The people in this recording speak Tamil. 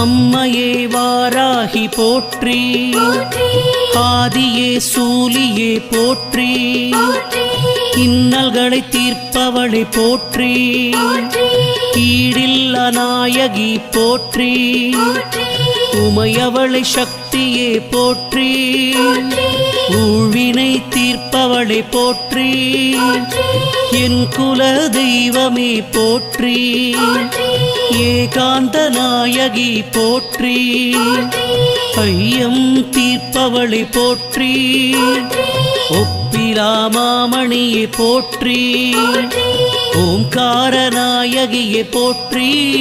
அம்மையே வாராகி போற்றி, ஆதியே சூலியே போற்றி, இன்னல்களை தீர்ப்பவளை போற்றி, ஈடில்ல நாயகி போற்றி, உமையவளை சக்தியே போற்றி, ஊழ்வினை தீர்ப்பவளை போற்றி, என் குல தெய்வமே போற்றி, ஏகாந்த நாயகி போற்றி, ஐயம் தீர்ப்பவளை போற்றி, ஒப்பிலா மாமணியே போற்றி, ஓம்கார நாயகியே போற்றி.